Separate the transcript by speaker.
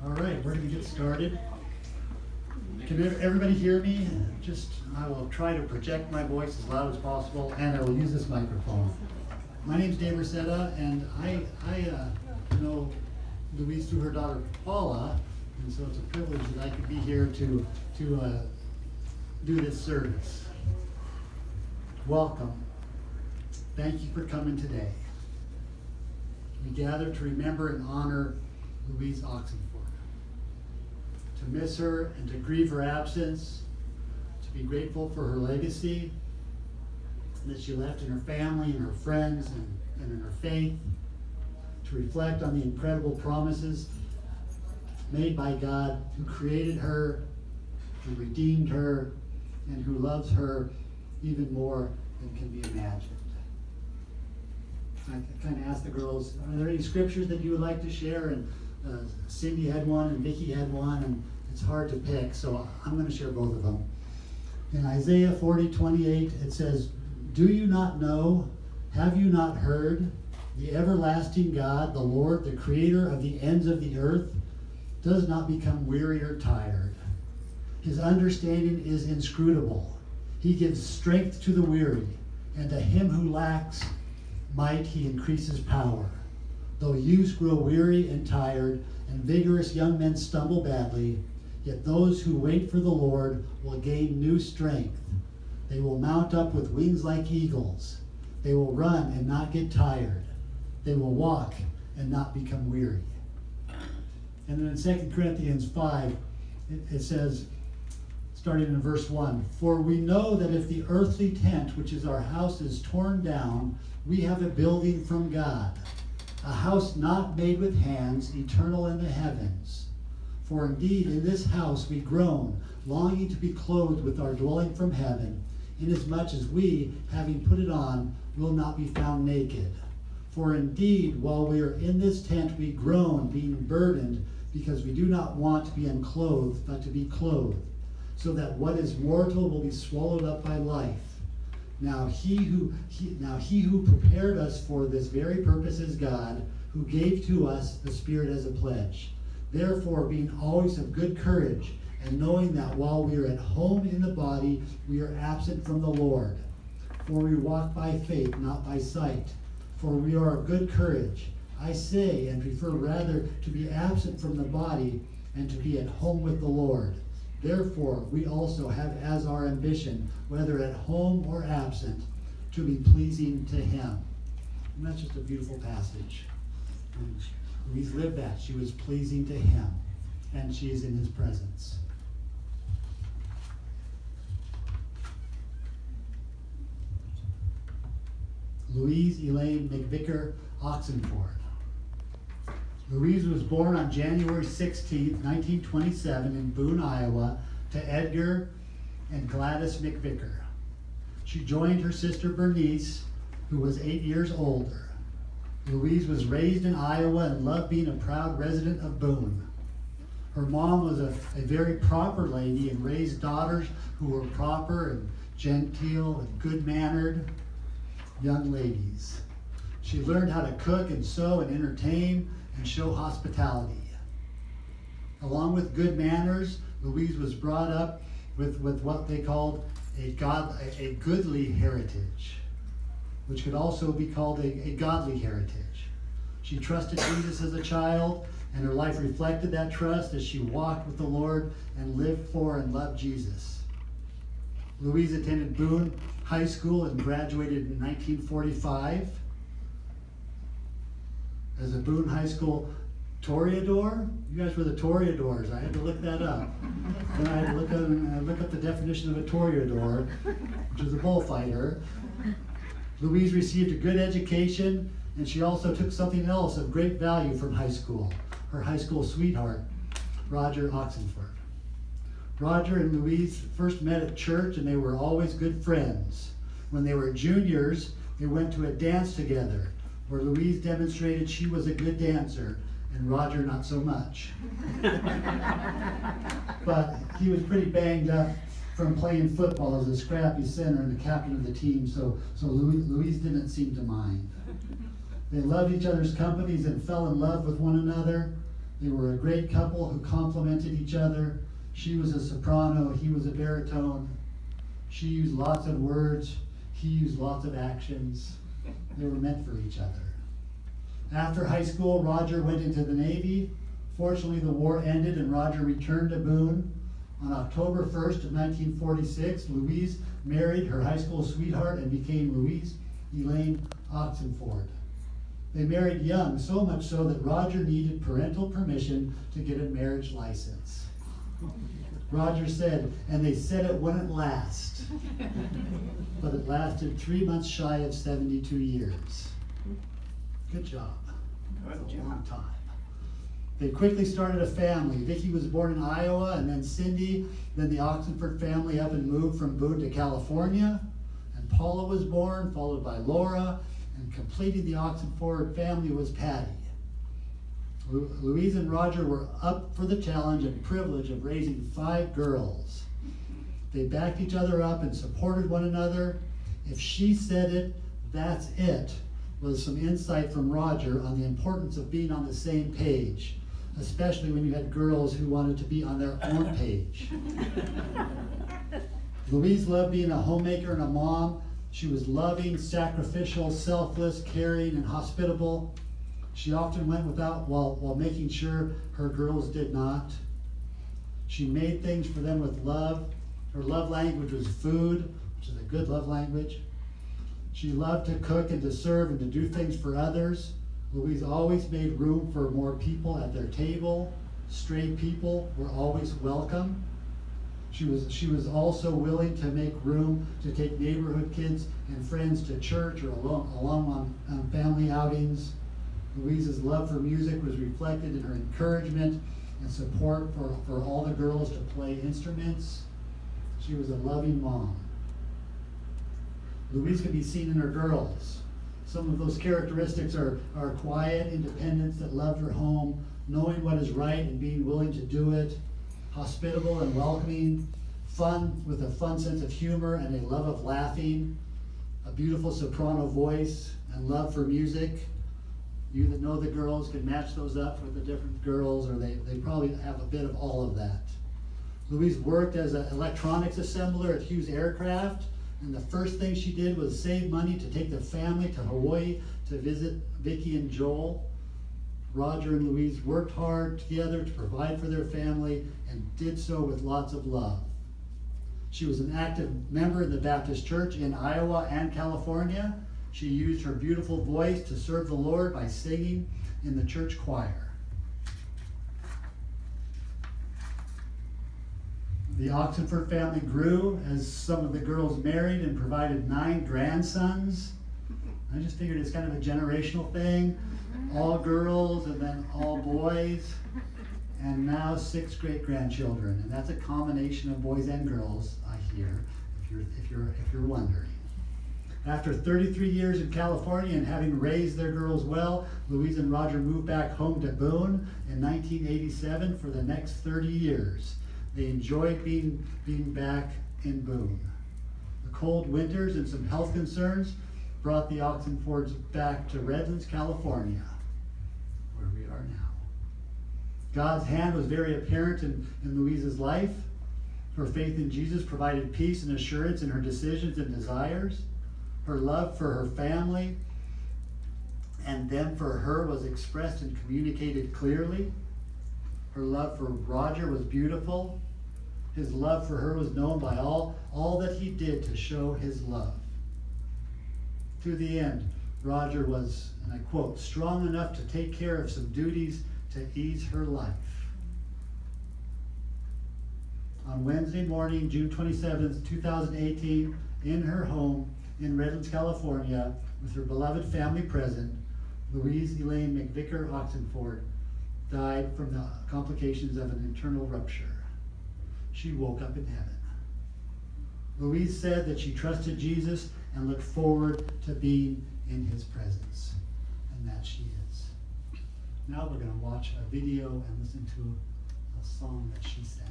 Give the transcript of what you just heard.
Speaker 1: All right, we're going to get started. Can everybody hear me? I will try to project my voice as loud as possible, and I will use this microphone. My name's Dave Rosetta, and I know Louise through her daughter Paula, and so it's a privilege that I could be here to do this service. Welcome. Thank you for coming today. We gather to remember and honor Louise Oxenford, to miss her and to grieve her absence, to be grateful for her legacy that she left in her family and her friends and in her faith, to reflect on the incredible promises made by God, who created her, who redeemed her, and who loves her even more than can be imagined. I kind of asked the girls, are there any scriptures that you would like to share? And Cindy had one and Vicki had one, and it's hard to pick, so I'm going to share both of them. In Isaiah 40:28, it says, "Do you not know? Have you not heard? The everlasting God, the Lord, the creator of the ends of the earth, does not become weary or tired. His understanding is inscrutable. He gives strength to the weary, and to him who lacks might he increases power. Though youths grow weary and tired, and vigorous young men stumble badly, yet those who wait for the Lord will gain new strength. They will mount up with wings like eagles. They will run and not get tired. They will walk and not become weary." And then in 2 Corinthians 5, it says, starting in verse 1, "For we know that if the earthly tent, which is our house, is torn down, we have a building from God, a house not made with hands, eternal in the heavens. For indeed in this house we groan, longing to be clothed with our dwelling from heaven, inasmuch as we, having put it on, will not be found naked. For indeed, while we are in this tent, we groan, being burdened, because we do not want to be unclothed, but to be clothed, so that what is mortal will be swallowed up by life. Now he who prepared us for this very purpose is God, who gave to us the Spirit as a pledge. Therefore, being always of good courage, and knowing that while we are at home in the body, we are absent from the Lord. For we walk by faith, not by sight. For we are of good courage. I say, and prefer rather to be absent from the body, and to be at home with the Lord. Therefore, we also have as our ambition, whether at home or absent, to be pleasing to him." And that's just a beautiful passage. And Louise lived that. She was pleasing to him, and she is in his presence. Louise Elaine McVicker Oxenford. Louise was born on January 16, 1927 in Boone, Iowa, to Edgar and Gladys McVicker. She joined her sister Bernice, who was 8 years older. Louise was raised in Iowa and loved being a proud resident of Boone. Her mom was a very proper lady and raised daughters who were proper and genteel and good-mannered young ladies. She learned how to cook and sew and entertain and show hospitality. Along with good manners, Louise was brought up with what they called a goodly heritage, which could also be called a godly heritage. She trusted Jesus as a child, and her life reflected that trust as she walked with the Lord and lived for and loved Jesus. Louise attended Boone High School and graduated in 1945. As a Boone High School Toreador. You guys were the Toreadors. I had to look that up. Then I had to look up the definition of a Toreador, which is a bullfighter. Louise received a good education, and she also took something else of great value from high school, her high school sweetheart, Roger Oxenford. Roger and Louise first met at church, and they were always good friends. When they were juniors, they went to a dance together, where Louise demonstrated she was a good dancer, and Roger not so much. But he was pretty banged up from playing football as a scrappy center and the captain of the team, so Louise didn't seem to mind. They loved each other's companies and fell in love with one another. They were a great couple who complemented each other. She was a soprano, he was a baritone. She used lots of words, he used lots of actions. They were meant for each other. After high school, Roger went into the Navy. Fortunately, the war ended and Roger returned to Boone. On October 1st of 1946, Louise married her high school sweetheart and became Louise Elaine Oxenford. They married young, so much so that Roger needed parental permission to get a marriage license. Roger said, and they said it wouldn't last. But it lasted 3 months shy of 72 years. Good job. That's a long time. They quickly started a family. Vicki was born in Iowa, and then Cindy, then the Oxenford family up and moved from Boone to California. And Paula was born, followed by Laura, and completing the Oxenford family was Patty. Louise and Roger were up for the challenge and privilege of raising 5 girls. They backed each other up and supported one another. If she said it, that's it, was some insight from Roger on the importance of being on the same page, especially when you had girls who wanted to be on their own page. Louise loved being a homemaker and a mom. She was loving, sacrificial, selfless, caring, and hospitable. She often went without while making sure her girls did not. She made things for them with love. Her love language was food, which is a good love language. She loved to cook and to serve and to do things for others. Louise always made room for more people at their table. Stray people were always welcome. She was also willing to make room to take neighborhood kids and friends to church or along on family outings. Louise's love for music was reflected in her encouragement and support for all the girls to play instruments. She was a loving mom. Louise could be seen in her girls. Some of those characteristics are quiet independence that loved her home, knowing what is right and being willing to do it, hospitable and welcoming, fun with a fun sense of humor and a love of laughing, a beautiful soprano voice and love for music. You that know the girls can match those up for the different girls, or they probably have a bit of all of that. Louise worked as an electronics assembler at Hughes Aircraft, and the first thing she did was save money to take the family to Hawaii to visit Vicki and Joel. Roger and Louise worked hard together to provide for their family and did so with lots of love. She was an active member in the Baptist Church in Iowa and California. She used her beautiful voice to serve the Lord by singing in the church choir. The Oxenford family grew as some of the girls married and provided 9 grandsons. I just figured it's kind of a generational thing. All girls and then all boys. And now 6 great-grandchildren. And that's a combination of boys and girls, I hear, if you're wondering. After 33 years in California and having raised their girls well, Louise and Roger moved back home to Boone in 1987 for the next 30 years. They enjoyed being back in Boone. The cold winters and some health concerns brought the Oxenfords back to Redlands, California, where we are now. God's hand was very apparent in Louise's life. Her faith in Jesus provided peace and assurance in her decisions and desires. Her love for her family and them for her was expressed and communicated clearly. Her love for Roger was beautiful. His love for her was known by all that he did to show his love. To the end, Roger was, and I quote, strong enough to take care of some duties to ease her life. On Wednesday morning, June 27th, 2018, in her home in Redlands, California, with her beloved family present, Louise Elaine McVicker Oxenford died from the complications of an internal rupture. She woke up in heaven. Louise said that she trusted Jesus and looked forward to being in his presence, and that she is. Now we're going to watch a video and listen to a song that she sang.